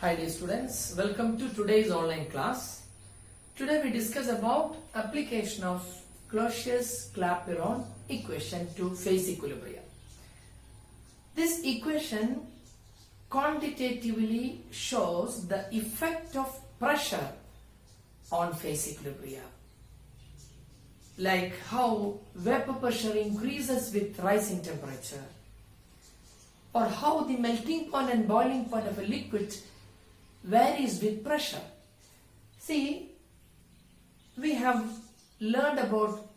Hi dear students, welcome to today's online class. Today we discuss about application of Clausius-Clapeyron equation to phase equilibria. This equation quantitatively shows the effect of pressure on phase equilibria, like how vapor pressure increases with rising temperature, or how the melting point and boiling point of a liquid varies with pressure. See, we have learned about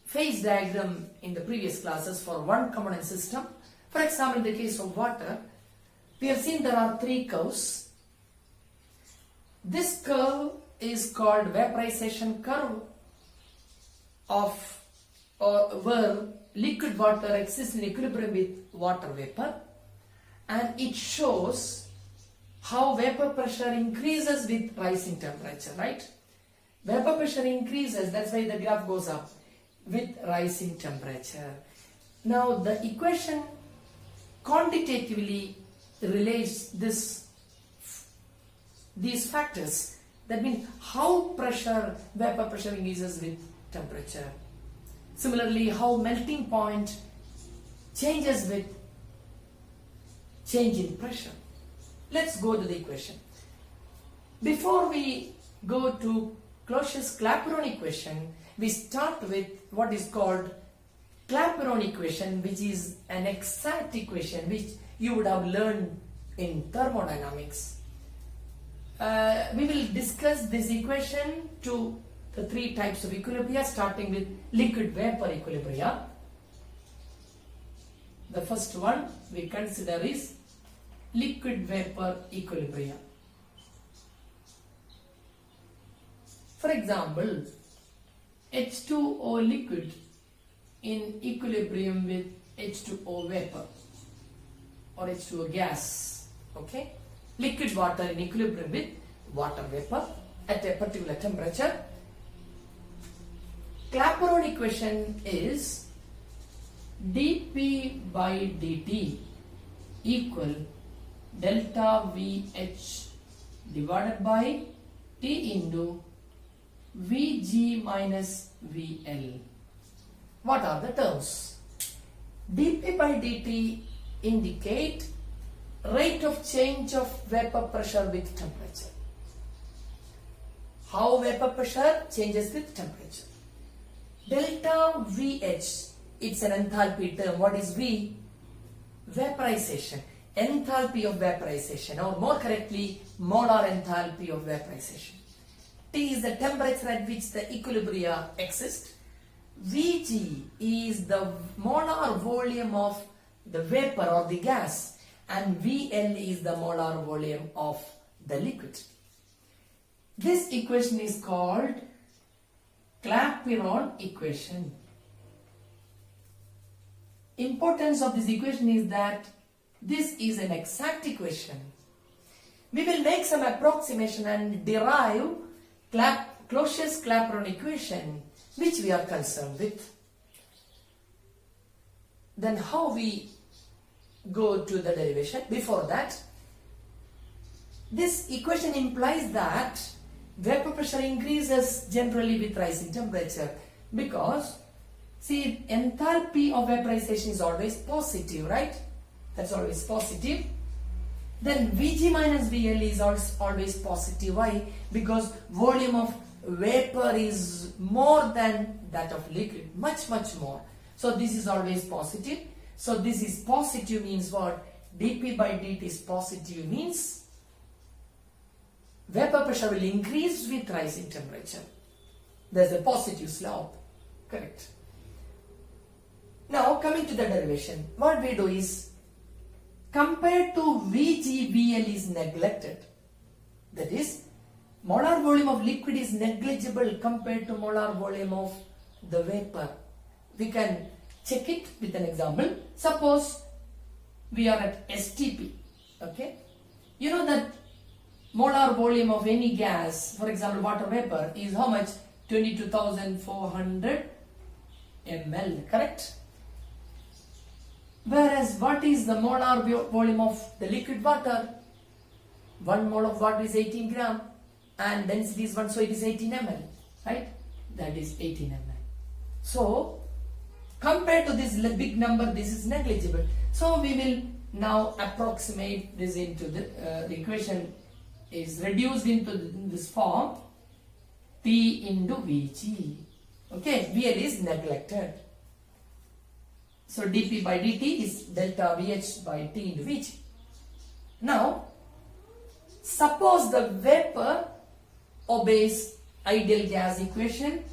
phase diagram in the previous classes for one component system. For example, in the case of water, we have seen there are three curves. This curve is called vaporization curve where liquid water exists in equilibrium with water vapor, and it shows how vapor pressure increases with rising temperature, right? Vapor pressure increases, that's why the graph goes up with rising temperature. Now the equation quantitatively relates these factors. That means how vapor pressure increases with temperature. Similarly, how melting point changes with change in pressure. Let's go to the equation. Before we go to Clausius-Clapeyron equation, we start with what is called Claperone equation, which is an exact equation which you would have learned in thermodynamics. We will discuss this equation to the three types of equilibria, starting with liquid vapor equilibria. The first one we consider is liquid vapor equilibria. For example, H2O liquid in equilibrium with H2O vapor or H2O gas. Okay, liquid water in equilibrium with water vapor at a particular temperature. Claperone equation is dP by dt equal delta VH divided by T into Vg minus VL. What are the terms? dP by dt indicate rate of change of vapor pressure with temperature. How vapor pressure changes with temperature. Delta VH, it's an enthalpy term. What is V? Vaporization. Enthalpy of vaporization, or more correctly, molar enthalpy of vaporization. T is the temperature at which the equilibria exist. Vg is the molar volume of the vapor or the gas, and VL is the molar volume of the liquid. This equation is called Claperone equation. Importance of this equation is that this is an exact equation. We will make some approximation and derive Clausius-Clapeyron equation, which we are concerned with. Then how we go to the derivation? Before that, this equation implies that vapor pressure increases generally with rising temperature, because see, enthalpy of vaporization is always positive, right? That's always positive. Then Vg minus VL is always positive. Why? Because volume of vapor is more than that of liquid, much more. So this is always positive. So this is positive means what? dP by dt is positive means vapor pressure will increase with rising temperature. There's a positive slope. Correct. Now coming to the derivation, what we do is, compared to Vg, VL is neglected. That is, molar volume of liquid is negligible compared to molar volume of the vapor. We can check it with an example. Suppose we are at STP. Okay, you know that molar volume of any gas, for example water vapor, is how much? 22,400 ml, correct? Whereas what is the molar volume of the liquid water? 1 mole of water is 18 gram and density is 1, so it is 18 ml, right? That is 18 ml. So compared to this big number, this is negligible. So we will now approximate this into the equation is reduced into this form, P into Vg. Okay, Vl is neglected. So dP by dt is delta Vh by T into Vg. Now, suppose the vapor obeys ideal gas equation,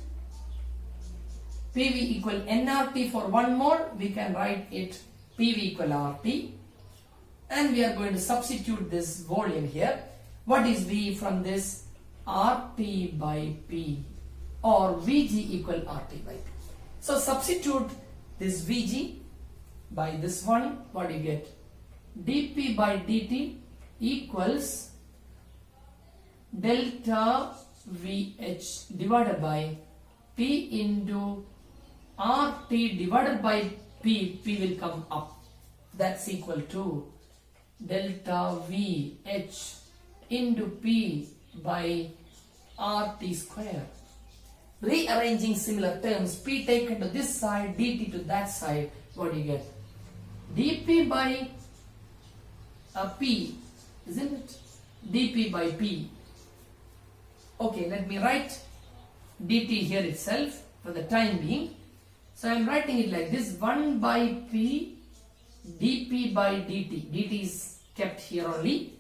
PV equal nRT for 1 mole, we can write it PV equal RT, and we are going to substitute this volume here. What is V from this? RT by P, or Vg equal RT by P. So substitute this Vg by this one, what do you get? dP by dt equals delta Vh divided by P into RT divided by P. P will come up. That's equal to delta Vh into P by RT square. Rearranging similar terms, P taken to this side, dt to that side, what do you get? dP by P, isn't it? dP by P. Okay, let me write dt here itself for the time being. So I am writing it like this: 1 by P dP by dt. dt is kept here only.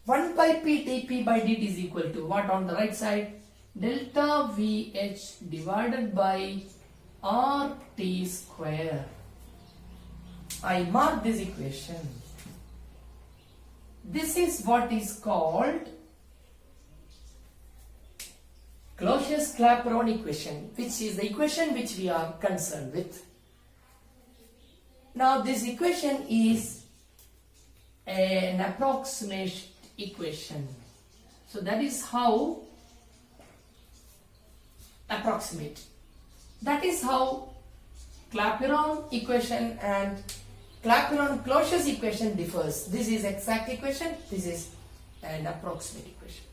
1 by P dP by dt is equal to what on the right side? Delta Vh divided by RT square. I mark this equation. This is what is called Clausius-Claperone equation, which is the equation which we are concerned with. Now this equation is an approximate equation. So that is how approximate. That is how Claperone equation and Clapeyron-Clausius equation differs. This is exact equation, this is an approximate equation.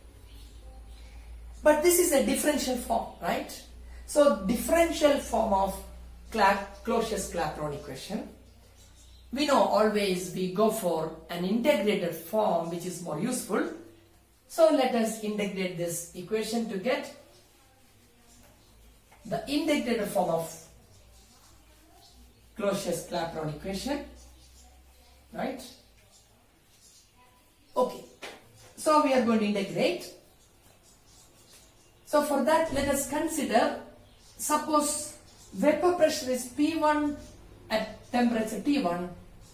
But this is a differential form, right? So differential form of Clausius-Claperone equation. We know always we go for an integrated form which is more useful. So let us integrate this equation to get the integrated form of Clausius-Claperone equation, right? Okay, so we are going to integrate. So for that, let us consider, suppose vapor pressure is P1 at temperature T1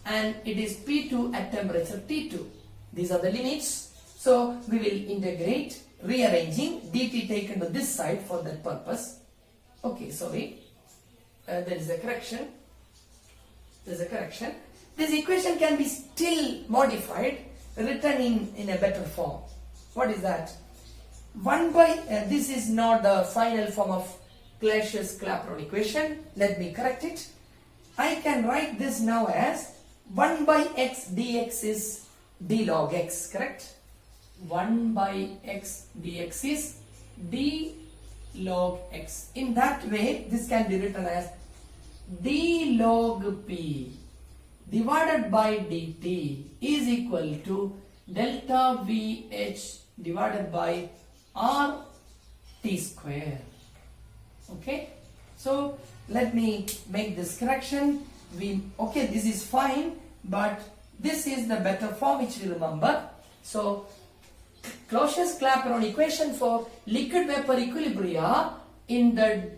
and it is P2 at temperature T2. These are the limits. So we will integrate, rearranging, dt taken to this side for that purpose. Okay, sorry, there is a correction. There is a correction. This equation can be still modified, written in a better form. What is that? 1 by, this is not the final form of Clausius-Claperone equation. Let me correct it. I can write this now as 1 by x dx is d log x, correct? 1 by x dx is d log x. In that way, this can be written as d log p divided by dt is equal to delta Vh divided by RT square. Okay, so let me make this correction. Okay, this is fine, but this is the better form which we remember. So Clausius-Claperone equation for liquid vapor equilibria in the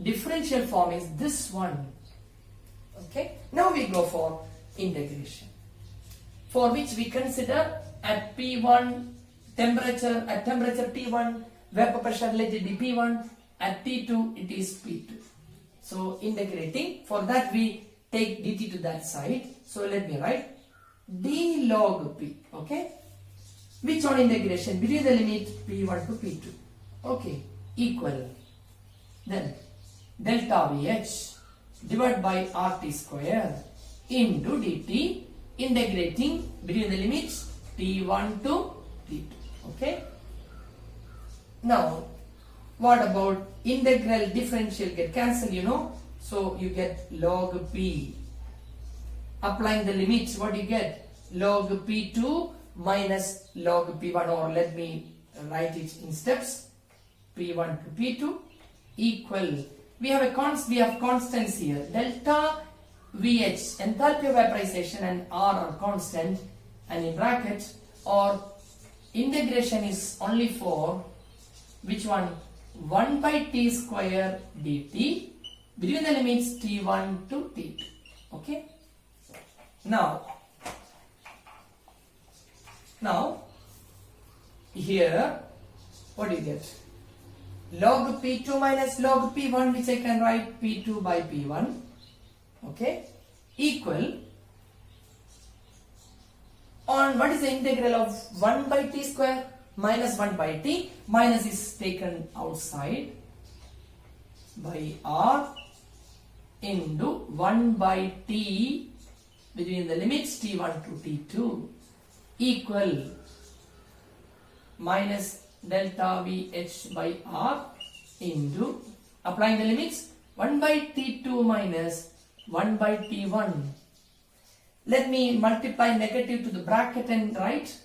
differential form is this one. Okay, now we go for integration, for which we consider at P1 temperature, at temperature T1 vapor pressure related to P1, at T2 it is P2. So integrating, for that we take dt to that side. So let me write d log p. Okay, which on integration between the limit P1 to P2. Okay, equal then delta Vh divided by RT square into dt, integrating between the limits T1 to T2. Okay. Now, what about integral differential get cancelled, you know? So you get log P. Applying the limits, what do you get? Log P2 minus log P1, or let me write it in steps. P1 to P2 equal. We have constants here. Delta VH, enthalpy of vaporization, and R are constant, and in bracket, or integration is only for which one? 1 by T square dt between the limits T1 to T2. Okay. Now here, what do you get? Log P2 minus log P1, which I can write P2 by P1, okay, equal on what is the integral of 1 by T square minus 1 by T, minus is taken outside, by R into 1 by T between the limits T1 to T2 equal minus delta VH by R into, applying the limits, 1 by T2 minus 1 by T1. Let me multiply negative to the bracket and write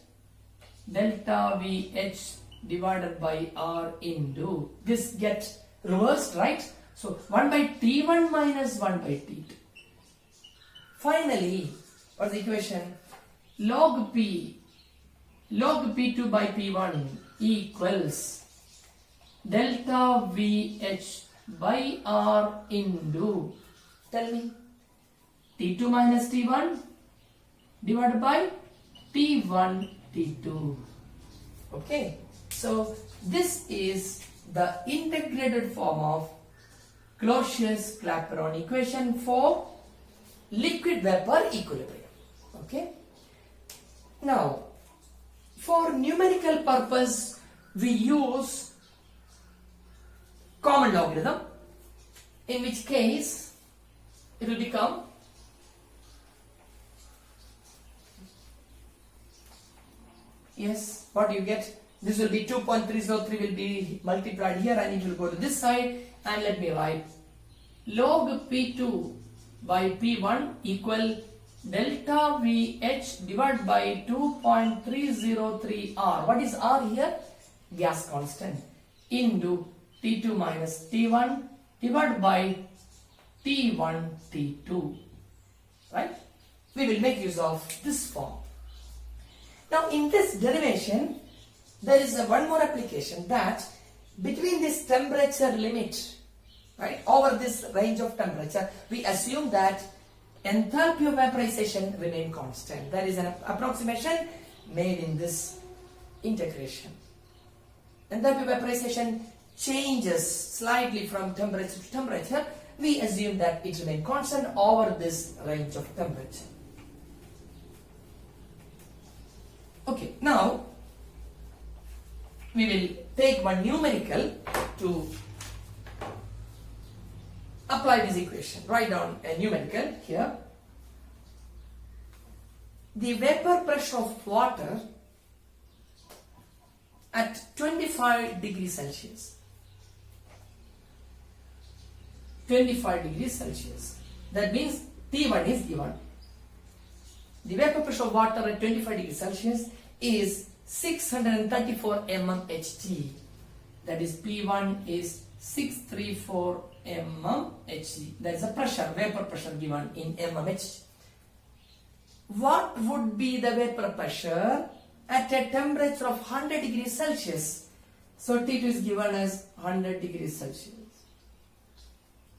delta VH divided by R into, this gets reversed, right? So 1 by T1 minus 1 by T2. Finally, what's the equation? Log P2 by P1 equals delta VH by R into, tell me, T2 minus T1 divided by T1 T2. Okay, so this is the integrated form of Clausius Claperone equation for liquid vapor equilibrium. Okay. Now, for numerical purpose, we use common logarithm, in which case it will become yes, what you get? This will be 2.303 will be multiplied here, and it will go to this side, and let me write log P2 by P1 equal delta VH divided by 2.303 R. What is R here? Gas constant into T2 minus T1 divided by T1 T2. Right? We will make use of this form. Now in this derivation, there is one more application, that between this temperature limit, right, over this range of temperature, we assume that enthalpy of vaporization remain constant. There is an approximation made in this integration. Enthalpy of vaporization changes slightly from temperature to temperature. We assume that it remains constant over this range of temperature. Okay, now we will take one numerical to apply this equation. Write down a numerical here. The vapor pressure of water at 25 degrees Celsius. 25 degrees Celsius. That means T1 is given. The vapor pressure of water at 25 degrees Celsius is 634 mmHg. That is P1 is 634 mmHg. That is a pressure, vapor pressure given in mmHg. What would be the vapor pressure at a temperature of 100 degrees Celsius? So T2 is given as 100 degrees Celsius.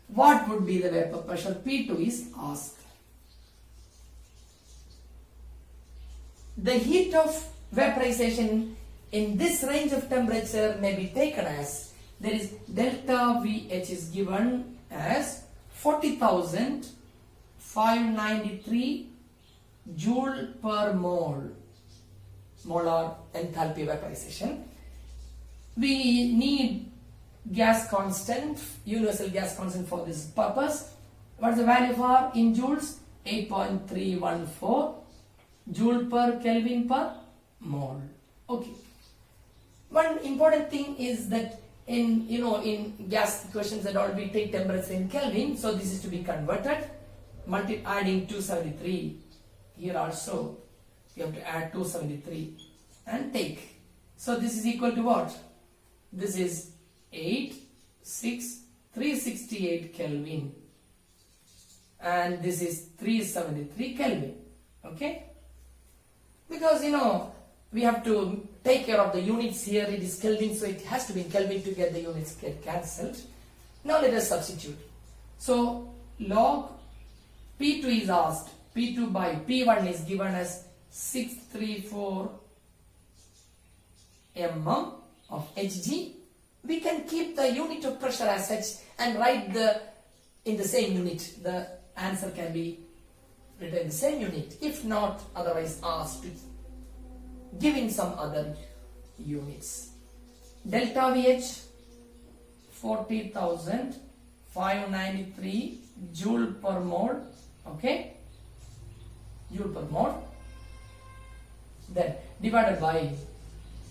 What would be the vapor pressure? P2 is asked. The heat of vaporization in this range of temperature may be taken as, there is delta VH is given as 40,593 joule per mole, molar enthalpy vaporization. We need gas constant, universal gas constant for this purpose. What is the value of R in joules? 8.314 joule per Kelvin per mole. Okay. One important thing is that in gas equations and all, we take temperature in Kelvin, so this is to be converted. Adding 273 here also, you have to add 273 and take. So this is equal to what? This is 368 Kelvin, and this is 373 Kelvin. Okay, because we have to take care of the units here. It is Kelvin, so it has to be in Kelvin to get the units get cancelled. Now let us substitute. So log P2 is asked. P2 by P1 is given as 634 mm of Hg. We can keep the unit of pressure as such and write in the same unit. The answer can be written in the same unit. If not, otherwise asked to give in some other units. Delta VH 40,593 joule per mole. Okay, joule per mole. Then divided by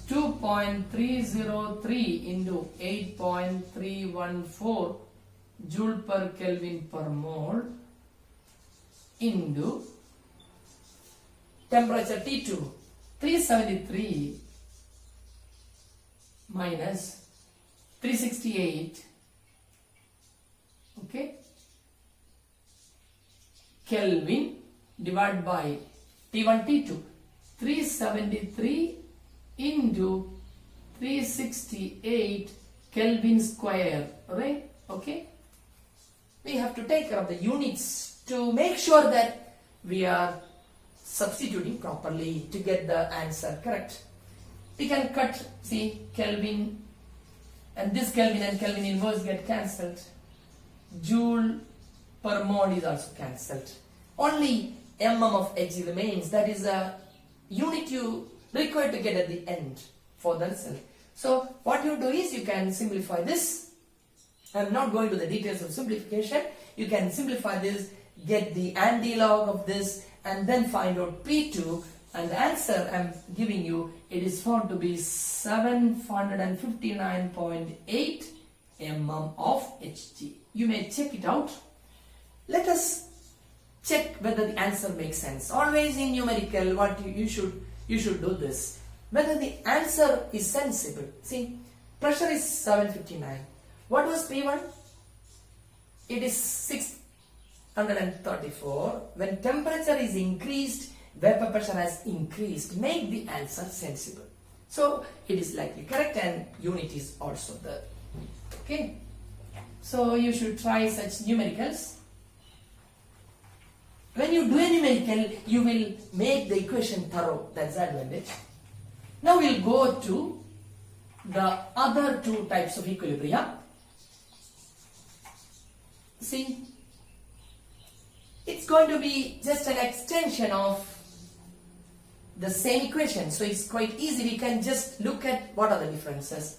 2.303 into 8.314 joule per Kelvin per mole into temperature T2 373 minus 368, okay, Kelvin divided by T1 T2 373 into 368 Kelvin square, right? Okay, we have to take care of the units to make sure that we are substituting properly to get the answer correct. We can cut, see, Kelvin, and this Kelvin and Kelvin inverse get cancelled. Joule per mole is also cancelled. Only mm of Hg remains. That is a unit you require to get at the end for the result. So what you do is you can simplify this. I am not going to the details of simplification. You can simplify this, get the antilog of this, and then find out P2, and the answer I am giving you, it is found to be 759.8 mm of Hg. You may check it out. Let us check whether the answer makes sense. Always in numerical, what you should do this. Whether the answer is sensible. See, pressure is 759. What was P1? It is 634. When temperature is increased, vapor pressure has increased. Make the answer sensible. So it is likely correct, and unit is also there. Okay. So you should try such numericals. When you do a numerical, you will make the equation thorough. That's the advantage. Now we'll go to the other two types of equilibria. See, it's going to be just an extension of the same equation. So it's quite easy. We can just look at what are the differences.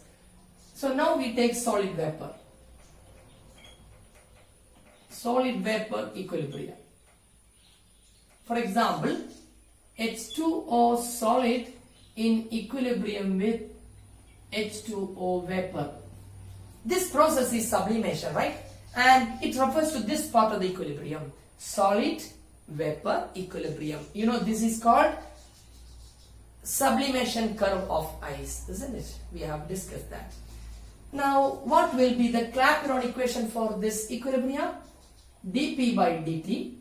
So now we take solid vapor. Solid vapor equilibria. For example, H2O solid in equilibrium with H2O vapor. This process is sublimation, right? And it refers to this part of the equilibrium. Solid vapor equilibrium. You know, this is called sublimation curve of ice, isn't it? We have discussed that. Now, what will be the Claperone equation for this equilibrium? dP by dt,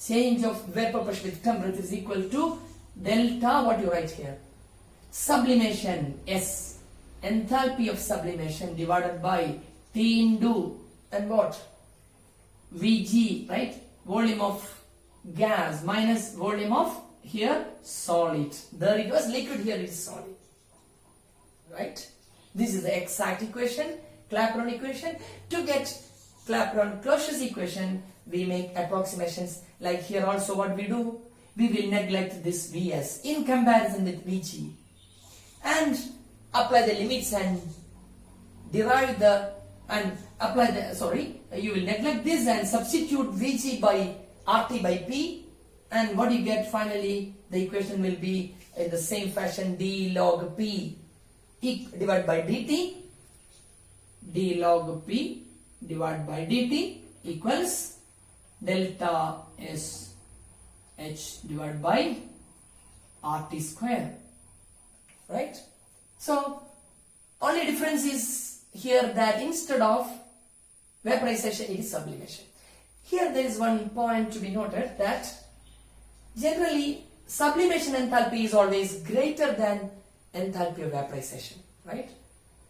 change of vapor pressure with temperature, is equal to delta, what you write here? Sublimation S, enthalpy of sublimation divided by T into, and what? Vg, right? Volume of gas minus volume of here solid. There it was liquid, here it is solid. Right? This is the exact equation, Claperone equation. To get Clapeyron-Clausius equation, we make approximations. Like here also what we do, we will neglect this Vs in comparison with Vg and apply the limits and derive the, and apply the, you will neglect this and substitute Vg by RT by P And what you get finally, the equation will be in the same fashion, d log p divided by dt, d log p divided by dt equals delta S H divided by RT square, right? So only difference is here that instead of vaporization it is sublimation. Here there is one point to be noted, that generally sublimation enthalpy is always greater than enthalpy of vaporization, right?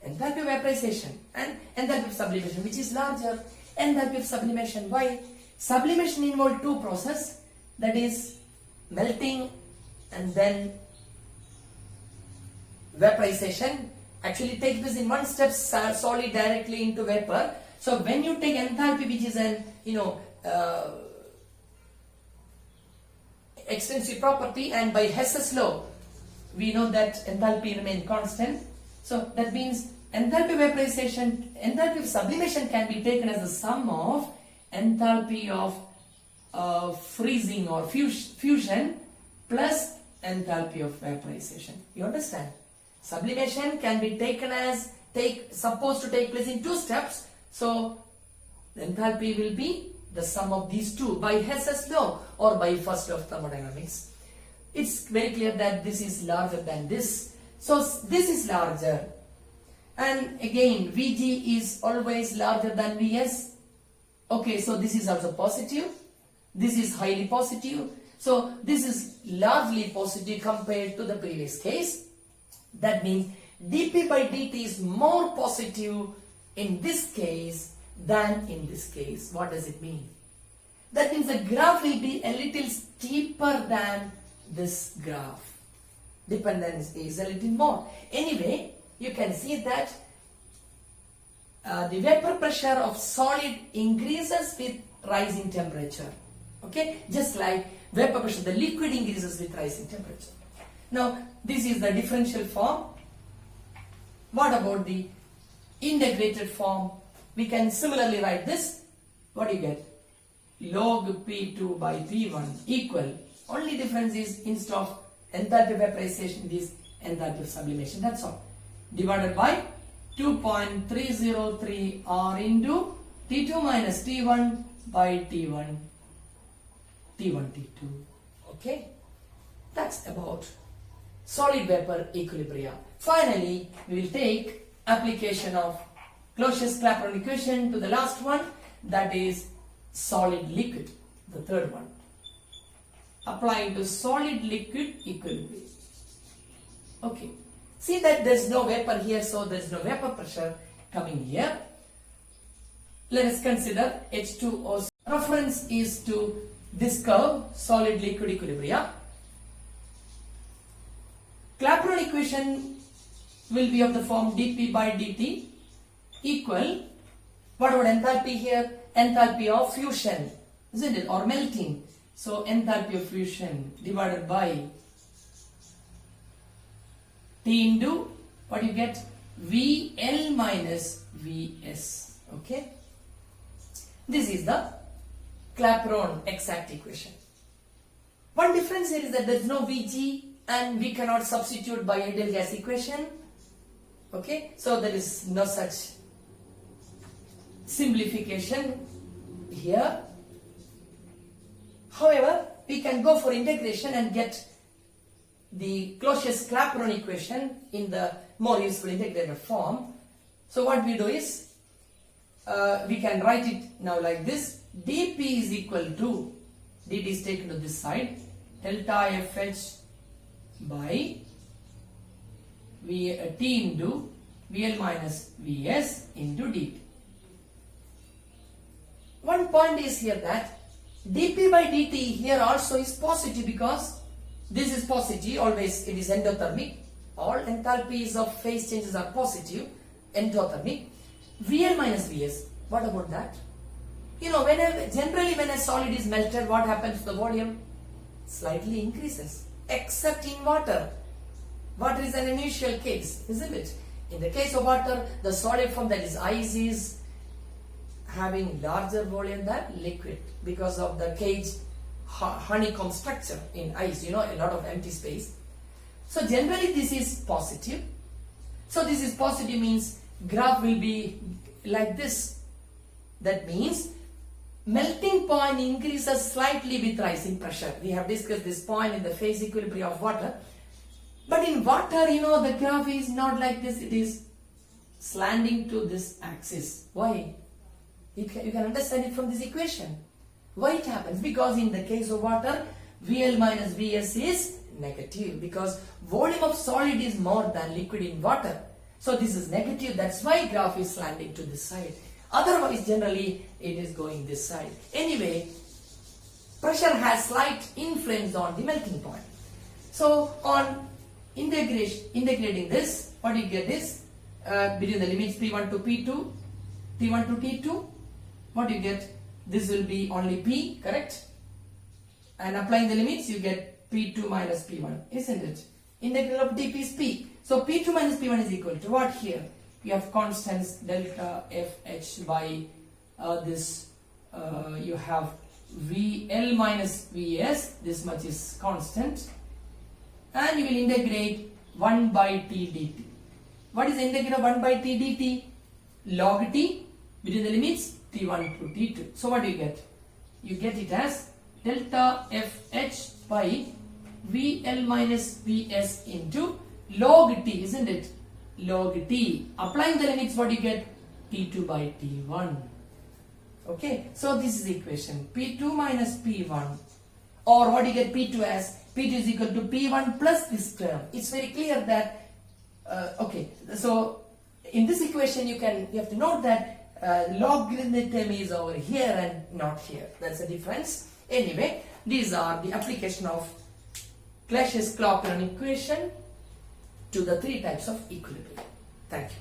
Enthalpy of vaporization and enthalpy of sublimation, which is larger. Enthalpy of sublimation. Why? Sublimation involves two processes, that is melting and then vaporization actually takes place in one step, solid directly into vapor. So when you take enthalpy, which is an extensive property, and by Hess's law we know that enthalpy remains constant. So that means enthalpy of vaporization, enthalpy of sublimation can be taken as the sum of enthalpy of freezing or fusion plus enthalpy of vaporization. You understand? Sublimation can be taken as supposed to take place in two steps. So the enthalpy will be the sum of these two by Hess's law or by first law of thermodynamics. It's very clear that this is larger than this. So this is larger. And again, Vg is always larger than Vs. Okay, so this is also positive. This is highly positive. So this is largely positive compared to the previous case. That means dP by dt is more positive in this case than in this case. What does it mean? That means the graph will be a little steeper than this graph. Dependence is a little more. Anyway, you can see that the vapor pressure of solid increases with rising temperature. Okay, just like vapor pressure, the liquid increases with rising temperature. Now, this is the differential form. What about the integrated form? We can similarly write this. What do you get? Log P2 by P1 equal. Only difference is instead of enthalpy of vaporization, it is enthalpy of sublimation. That's all. Divided by 2.303 R into T2 minus T1 by T1, T2. Okay? That's about solid vapor equilibria. Finally, we will take application of Clausius Claperone equation to the last one, that is solid liquid, the third one. Applying to solid liquid equilibrium. Okay. See that there is no vapor here, so there is no vapor pressure coming here. Let us consider H2O. Reference is to this curve, solid liquid equilibria. Claperone equation will be of the form dP by dt equal, what about enthalpy here? Enthalpy of fusion, isn't it? Or melting. So enthalpy of fusion divided by T into, what you get? VL minus Vs. Okay. This is the Claperone exact equation. One difference here is that there is no Vg and we cannot substitute by ideal gas equation. Okay. So there is no such simplification here. However, we can go for integration and get the Clausius Claperone equation in the more useful integrated form. So what we do is, we can write it now like this. dP is equal to, dt is taken to this side, delta Fh by T into VL minus Vs into dt. One point is here that dP by dt here also is positive, because this is positive, always it is endothermic. All enthalpies of phase changes are positive, endothermic. VL minus Vs, what about that? You know, generally when a solid is melted, what happens to the volume? Slightly increases, except in water. Water is an unusual case, isn't it? In the case of water, the solid form, that is ice, is having larger volume than liquid because of the cage honeycomb structure in ice, a lot of empty space. So generally this is positive. So this is positive means graph will be like this. That means melting point increases slightly with rising pressure. We have discussed this point in the phase equilibrium of water. But in water, the graph is not like this. It is slanting to this axis. Why? You can understand it from this equation. Why it happens? Because in the case of water, VL minus Vs is negative because volume of solid is more than liquid in water. So this is negative. That's why graph is slanting to this side. Otherwise, generally, it is going this side. Anyway, pressure has slight influence on the melting point. So on integrating this, what you get is between the limits P1 to P2, T1 to T2, what you get? This will be only P, correct? And applying the limits, you get P2 minus P1, isn't it? Integral of dp is P. So P2 minus P1 is equal to what here? You have constants delta FH by you have VL minus Vs, this much is constant. And you will integrate 1 by T dt. What is the integral of 1 by T dt? Log T between the limits T1 to T2. So what do you get? You get it as delta FH by VL minus Vs into log T, isn't it? Log T. Applying the limits, what do you get? T2 by T1. Okay, so this is the equation. P2 minus P1, or what do you get P2 as? P2 is equal to P1 plus this term. It's very clear that, okay, so in this equation you have to note that logarithmic term is over here and not here. That's the difference. Anyway, these are the application of Clausius Claperone equation to the three types of equilibrium. Thank you.